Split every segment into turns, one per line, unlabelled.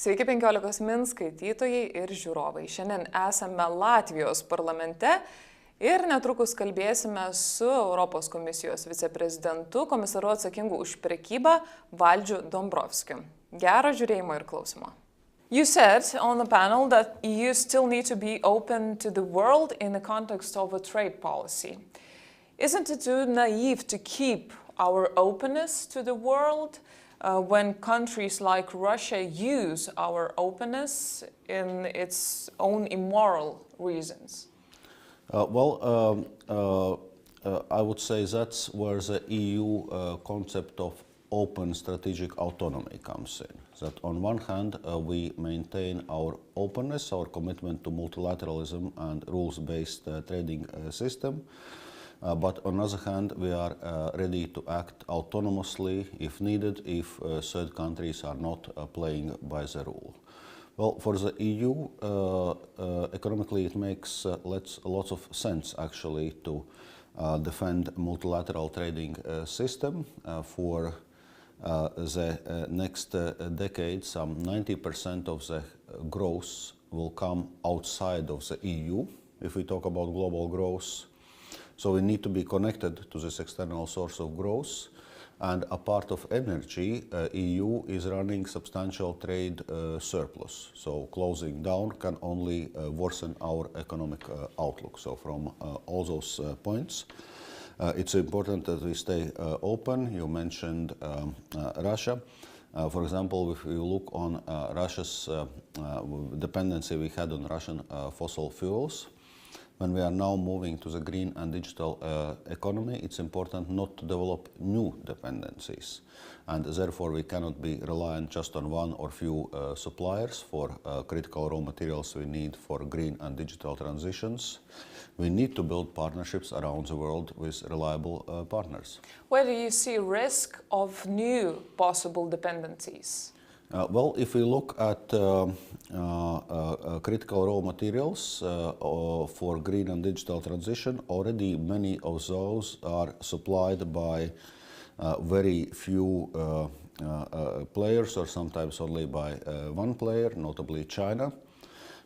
Sveiki 15 min skaitytojai ir žiūrovai. Šiandien esame Latvijos parlamente ir netrukus kalbėsime su Europos Komisijos viceprezidentu, komisaru atsakingu už prekybą Valdžiu Dombrovskiu. Gero žiūrėjimo ir klausimo. You said on the panel that EU still need to be open to the world in the context of a trade policy. Isn't it too naive to keep our openness to the world when countries like Russia use our openness in its own immoral reasons?
I would say that's where the EU concept of open strategic autonomy comes in. That on one hand we maintain our openness, our commitment to multilateralism and rules-based trading system. But on the other hand, we are ready to act autonomously if needed, if third countries are not playing by the rule. Well, for the EU, economically it makes lots of sense actually to defend multilateral trading system. For the next decade, some 90% of the growth will come outside of the EU, if we talk about global growth. So we need to be connected to this external source of growth, and a part of energy, EU is running substantial trade surplus. So closing down can only worsen our economic outlook. So from all those points, it's important that we stay open. You mentioned Russia. For example, if you look on Russia's dependency we had on Russian fossil fuels, when we are now moving to the green and digital economy, it's important not to develop new dependencies. And therefore, we cannot be reliant just on one or few suppliers for critical raw materials we need for green and digital transitions. We need to build partnerships around the world with reliable partners.
Where do you see risk of new possible dependencies?
Well, if we look at critical raw materials for green and digital transition, already many of those are supplied by very few players, or sometimes only by one player, notably China.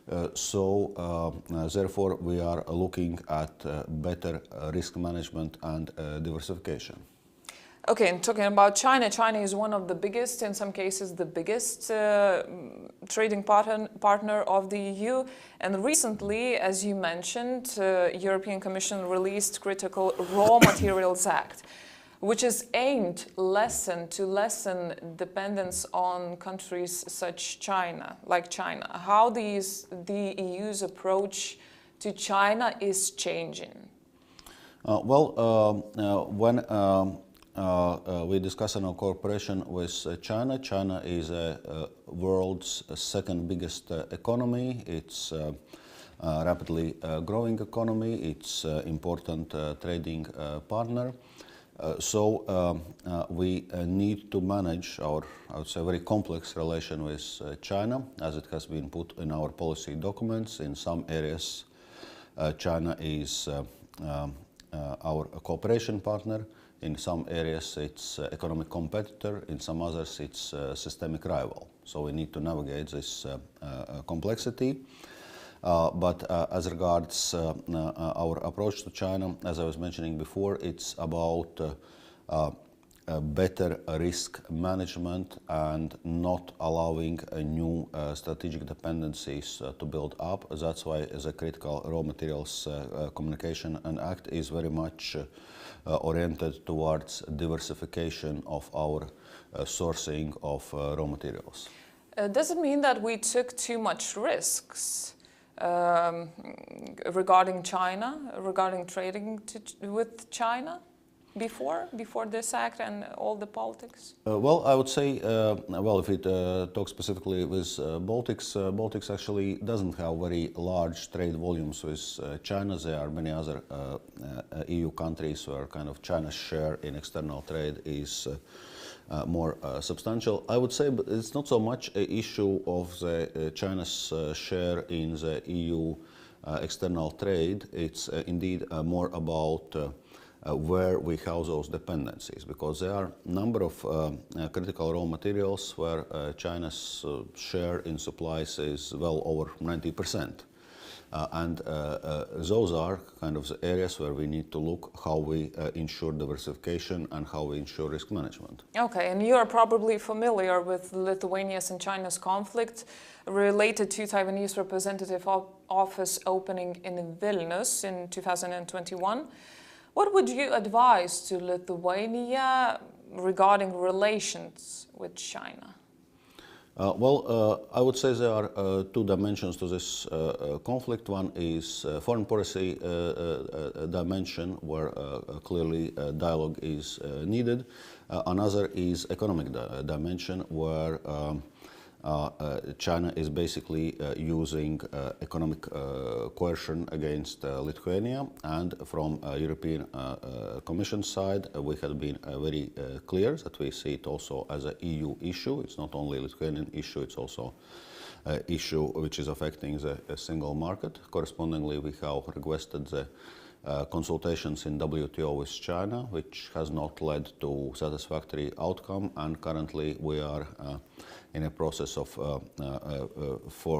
Therefore, we are looking at better risk management and diversification.
Okay, and talking about China, China is one of the biggest, in some cases the biggest trading partner of the EU. And recently, as you mentioned, European Commission released Critical Raw Materials Act, which is aimed to lessen dependence on countries such like China. How the EU's approach to China is changing?
When we discuss our cooperation with China. China is the world's second biggest economy. It's a rapidly growing economy. It's an important trading partner. We need to manage our, I would say, very complex relation with China, as it has been put in our policy documents. In some areas, China is our cooperation partner. In some areas, it's economic competitor. In some others, it's systemic rival. So we need to navigate this complexity. But as regards our approach to China, as I was mentioning before, it's about better risk management and not allowing new strategic dependencies to build up. That's why the Critical Raw Materials Communication and Act is very much oriented towards diversification of our sourcing of raw materials.
Does it mean that we took too much risks regarding China, regarding trading with China before this act and all the politics?
I would say, if we talk specifically with Baltics actually doesn't have very large trade volumes with China. There are many other EU countries where kind of China's share in external trade is more substantial. I would say it's not so much an issue of the China's share in the EU external trade. It's indeed more about where we have those dependencies, because there are a number of critical raw materials where China's share in supplies is well over 90%. And those are kind of the areas where we need to look how we ensure diversification and how we ensure risk management.
Okay, and you are probably familiar with Lithuania's and China's conflict related to Taiwanese representative office opening in Vilnius in 2021. What would you advise to Lithuania regarding relations with China?
I would say there are two dimensions to this conflict. One is foreign policy dimension, where clearly dialogue is needed. Another is economic dimension, where China is basically using economic coercion against Lithuania, and from European Commission side we have been very clear that we see it also as an EU issue. It's not only a Lithuanian issue, it's also an issue which is affecting the single market. Correspondingly, we have requested the consultations in WTO with China, which has not led to satisfactory outcome, and currently we are in a process of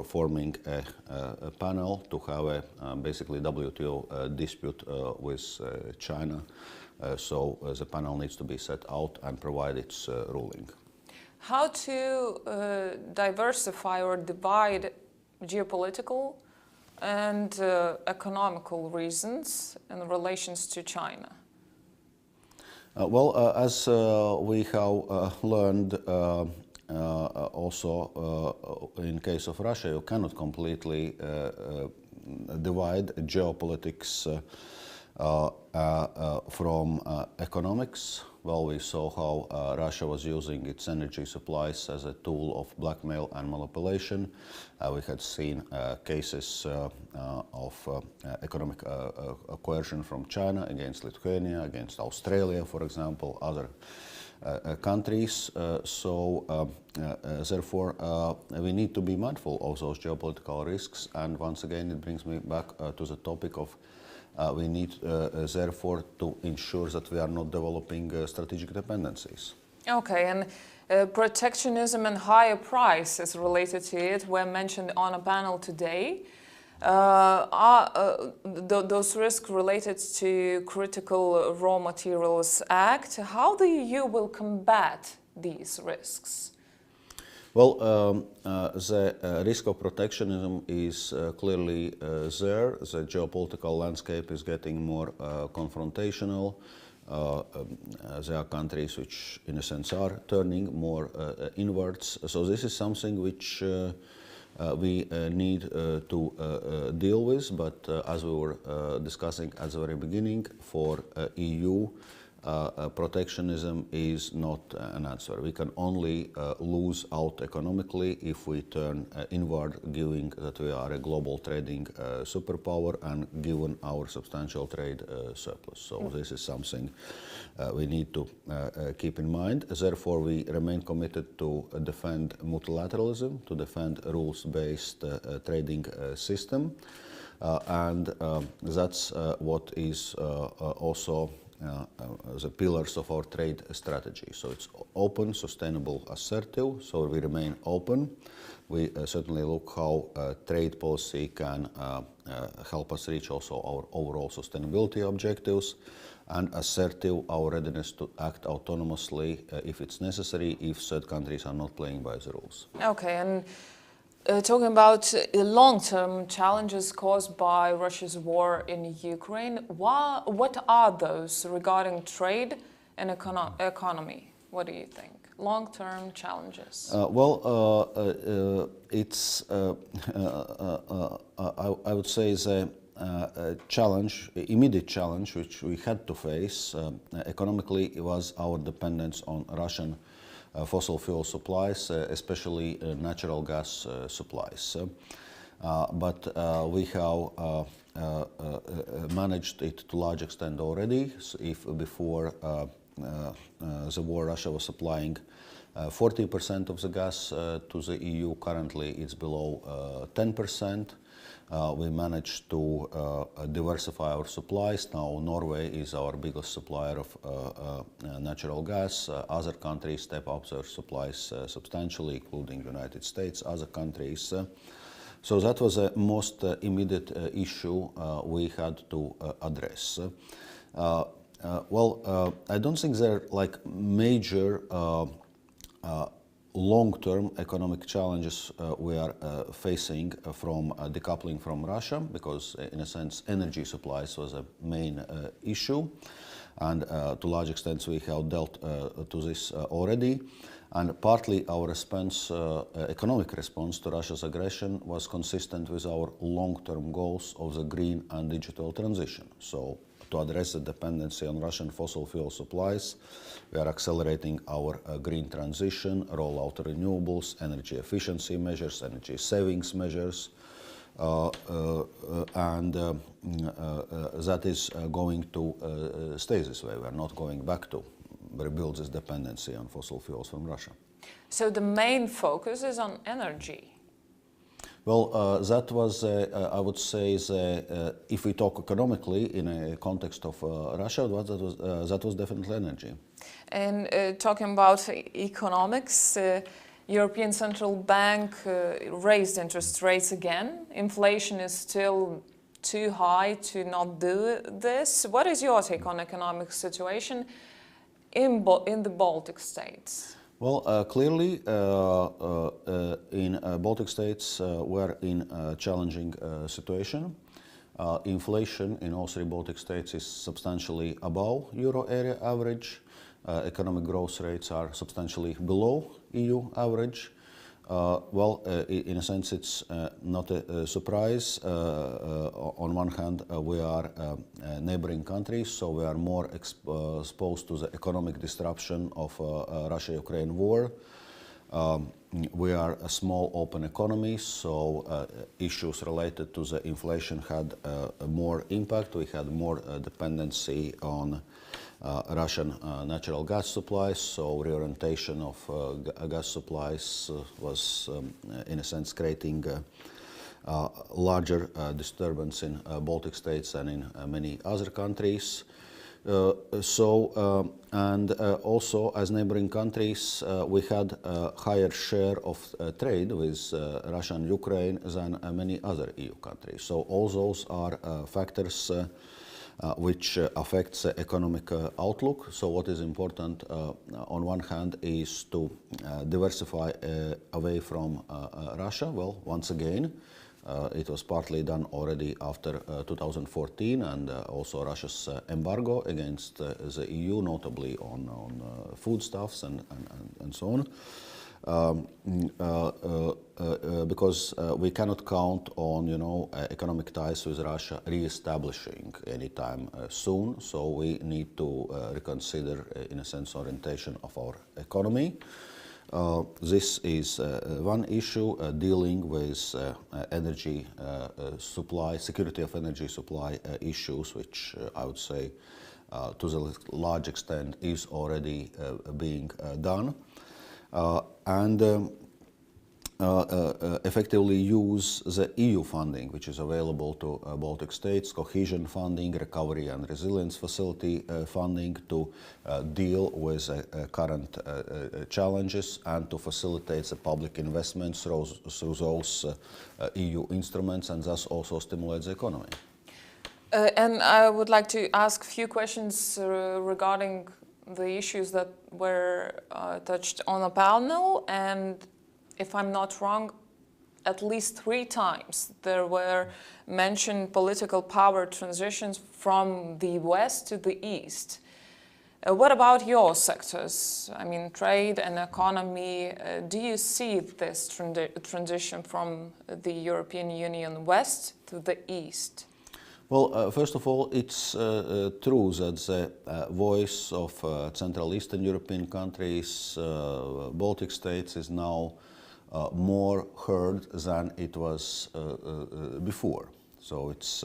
forming a panel to have a basically WTO dispute with China. So the panel needs to be set out and provide its ruling.
How to diversify or divide geopolitical and economical reasons in relations to China?
As we have learned also in case of Russia, you cannot completely divide geopolitics from economics. Well, we saw how Russia was using its energy supplies as a tool of blackmail and manipulation. We had seen cases of economic coercion from China against Lithuania, against Australia, for example, other countries. Therefore, we need to be mindful of those geopolitical risks. And once again, it brings me back to the topic of we need, therefore, to ensure that we are not developing strategic dependencies. Okay,
and protectionism and higher prices related to it were mentioned on a panel today. Those risks related to Critical Raw Materials Act, how the EU will combat these risks?
Well, the risk of protectionism is clearly there. The geopolitical landscape is getting more confrontational. There are countries which, in a sense, are turning more inwards. So this is something which we need to deal with. But as we were discussing at the very beginning, for EU, protectionism is not an answer. We can only lose out economically if we turn inward, given that we are a global trading superpower and given our substantial trade surplus. So this is something we need to keep in mind. Therefore, we remain committed to defend multilateralism, to defend rules-based trading system. And that's what is also the pillars of our trade strategy. So it's open, sustainable, assertive. So we remain open. We certainly look how trade policy can help us reach also our overall sustainability objectives, and assertive, our readiness to act autonomously if it's necessary, if third countries are not playing by the rules.
Okay, and talking about long-term challenges caused by Russia's war in Ukraine, what are those regarding trade and economy? What do you think? Long-term challenges?
It's, I would say, the challenge, immediate challenge, which we had to face economically, was our dependence on Russian fossil fuel supplies, especially natural gas supplies. But we have managed it to a large extent already. So if before the war, Russia was supplying 40% of the gas to the EU, currently it's below 10%. we managed to diversify our supplies. Now Norway is our biggest supplier of natural gas. Other countries step up their supplies substantially, including United States, other countries. So that was the most immediate issue we had to address. I don't think there are like major long-term economic challenges we are facing from decoupling from Russia, because in a sense energy supplies was a main issue, and to a large extent we have dealt to this already. And partly our response, economic response to Russia's aggression was consistent with our long-term goals of the green and digital transition. So to address the dependency on Russian fossil fuel supplies, we are accelerating our green transition, roll out renewables, energy efficiency measures, energy savings measures, and that is going to stay this way. We are not going back to rebuild this dependency on fossil fuels from Russia.
So the main focus is on energy.
Well, that was, I would say, if we talk economically in a context of Russia, that was definitely energy.
And talking about economics, European Central Bank raised interest rates again. Inflation is still too high to not do this. What is your take on economic situation in the Baltic states?
Well, clearly, in Baltic states, we're in a challenging situation. Inflation in all three Baltic states is substantially above euro area average. Economic growth rates are substantially below EU average. In a sense, it's not a surprise. On one hand, we are neighboring countries, so we are more exposed to the economic disruption of Russia-Ukraine war. We are a small open economy, so issues related to the inflation had more impact. We had more dependency on Russian natural gas supplies, so reorientation of gas supplies was in a sense creating larger disturbance in Baltic states than in many other countries. Also as neighboring countries, we had a higher share of trade with Russia and Ukraine than many other EU countries. So all those are factors which affects the economic outlook. So what is important on one hand is to diversify away from Russia. Well, once again, it was partly done already after 2014, and also Russia's embargo against the EU, notably on foodstuffs and so on. Because we cannot count on, economic ties with Russia re-establishing anytime soon. So we need to reconsider, in a sense, orientation of our economy. This is one issue, dealing with energy supply, security of energy supply issues, which I would say to the large extent is already being done. Effectively use the EU funding, which is available to Baltic states, cohesion funding, recovery and resilience facility funding, to deal with current challenges and to facilitate the public investments through those EU instruments, and thus also stimulate the economy.
And I would like to ask a few questions regarding the issues that were touched on a panel, and if I'm not wrong, at least 3 times there were mentioned political power transitions from the west to the east. What about your sectors? I mean, trade and economy. Do you see this transition from the European Union west to the east?
Well, first of all, it's true that the voice of Central Eastern European countries, Baltic states, is now more heard than it was before. So it's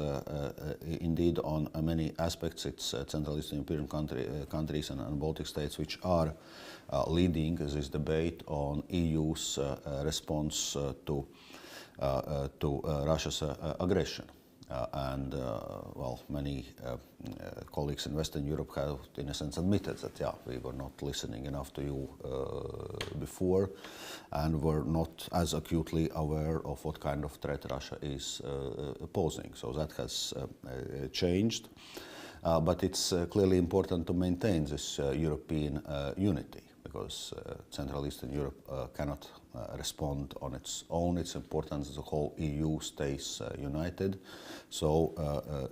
indeed on many aspects, it's Central Eastern European countries and Baltic states which are leading this debate on EU's response to to Russia's aggression. Many colleagues in Western Europe have, in a sense, admitted that, we were not listening enough to you before, and were not as acutely aware of what kind of threat Russia is posing. So that has changed, but it's clearly important to maintain this European unity, because Central Eastern Europe cannot respond on its own. It's important that the whole EU stays united. So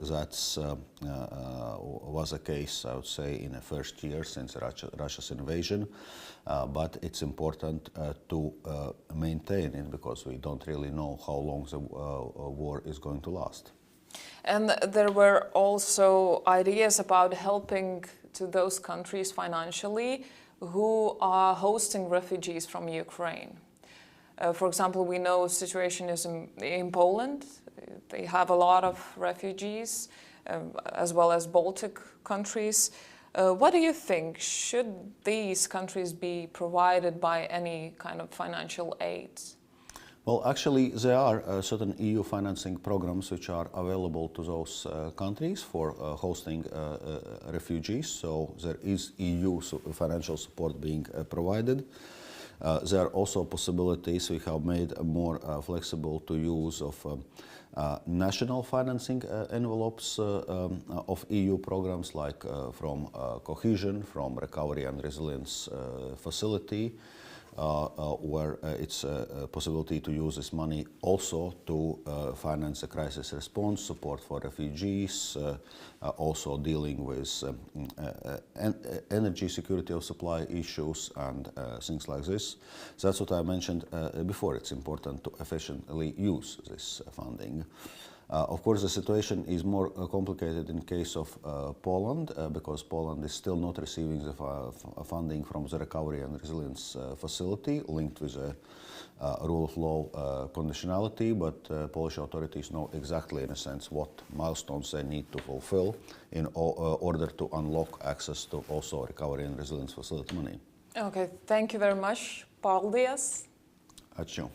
that's was the case, I would say, in the first year since Russia's invasion. But it's important to maintain it, because we don't really know how long the war is going to last.
And there were also ideas about helping to those countries financially who are hosting refugees from Ukraine. For example, we know the situation is in Poland. They have a lot of refugees, as well as Baltic countries. What do you think? Should these countries be provided by any kind of financial aid?
Well, actually, there are certain EU financing programs which are available to those countries for hosting refugees. So there is EU financial support being provided. There are also possibilities we have made more flexible to use of national financing envelopes of EU programs, like from cohesion, from recovery and resilience facility, where it's a possibility to use this money also to finance the crisis response, support for refugees, also dealing with energy security of supply issues and things like this. So that's what I mentioned before. It's important to efficiently use this funding. Of course, the situation is more complicated in case of Poland, because Poland is still not receiving the funding from the Recovery and Resilience Facility, linked with the rule of law conditionality, but Polish authorities know exactly, in a sense, what milestones they need to fulfill in order to unlock access to also Recovery and Resilience Facility money.
Okay, thank you very much, Valdis.
Ačiū.